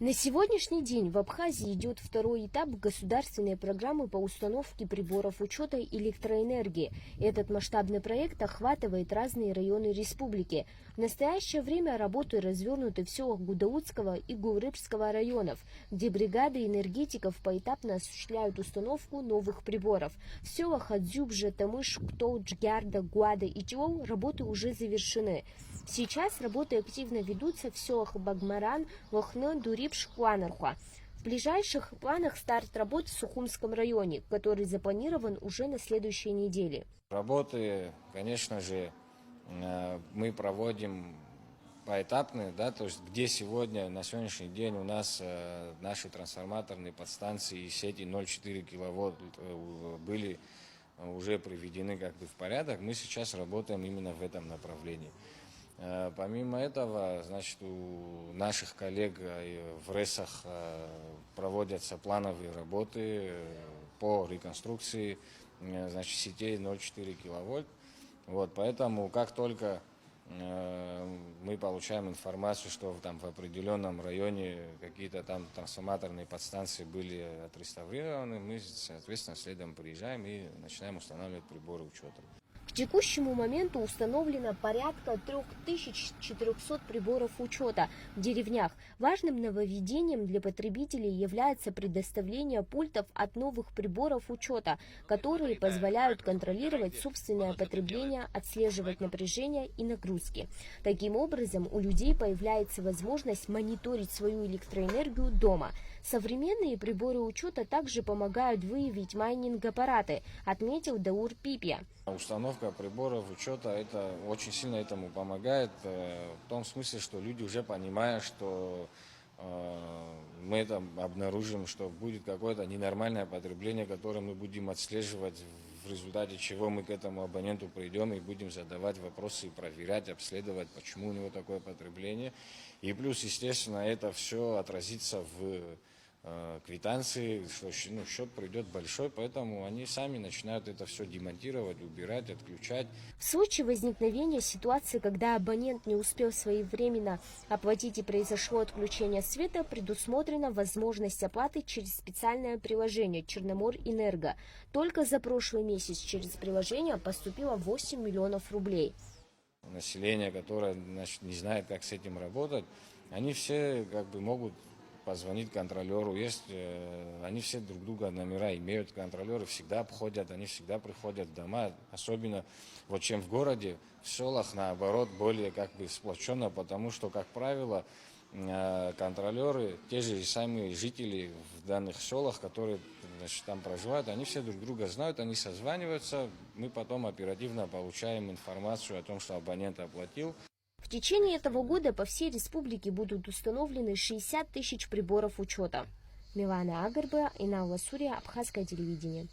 На сегодняшний день в Абхазии идет второй этап государственной программы по установке приборов учета электроэнергии. Этот масштабный проект охватывает разные районы республики. В настоящее время работы развернуты в селах Гудаутского и Гурыбского районов, где бригады энергетиков поэтапно осуществляют установку новых приборов. В селах Адзюбжа, Тамыш, Ктол, Джгярда, Гуада и Тиол работы уже завершены. Сейчас работы активно ведутся в селах Багмаран, Лохны, Дурипш, Куанархуа. В ближайших планах старт работ в Сухумском районе, который запланирован уже на следующей неделе. Работы, конечно же, мы проводим поэтапно, да, то есть где сегодня, на сегодняшний день у нас наши трансформаторные подстанции и сети 0,4 киловатт были уже приведены как бы в порядок, мы сейчас работаем именно в этом направлении. Помимо этого, значит, у наших коллег в РЭСах проводятся плановые работы по реконструкции, значит, сетей 0,4 киловольт. Вот, поэтому как только мы получаем информацию, что там в определенном районе какие-то там трансформаторные подстанции были отреставрированы, мы, соответственно, следом приезжаем и начинаем устанавливать приборы учета. К текущему моменту установлено порядка 3400 приборов учета в деревнях. Важным нововведением для потребителей является предоставление пультов от новых приборов учета, которые позволяют контролировать собственное потребление, отслеживать напряжение и нагрузки. Таким образом, у людей появляется возможность мониторить свою электроэнергию дома. Современные приборы учета также помогают выявить майнинг-аппараты, отметил Даур Пипья. Установка приборов учета это очень сильно этому помогает, в том смысле, что люди уже понимают, что мы это обнаружим, что будет какое-то ненормальное потребление, которое мы будем отслеживать, в результате чего мы к этому абоненту придем и будем задавать вопросы и проверять, обследовать, почему у него такое потребление. И плюс, естественно, это все отразится в квитанции, что счет придет большой, поэтому они сами начинают это все демонтировать, убирать, отключать. В случае возникновения ситуации, когда абонент не успел своевременно оплатить и произошло отключение света, предусмотрена возможность оплаты через специальное приложение Черноморэнерго. Только за прошлый месяц через приложение поступило 8 миллионов рублей. Население, которое, значит, не знает, как с этим работать, они все как бы могут позвонить контролеру, они все друг друга номера имеют, контролеры всегда обходят, они всегда приходят в дома, особенно вот чем в городе, в селах наоборот более как бы сплоченно, потому что, как правило, контролеры, те же самые жители в данных селах, которые, значит, там проживают, они все друг друга знают, они созваниваются, мы потом оперативно получаем информацию о том, что абонент оплатил. В течение этого года по всей республике будут установлены 60 тысяч приборов учета. Милана Агарбе, Инал Ласурия, Абхазское телевидение.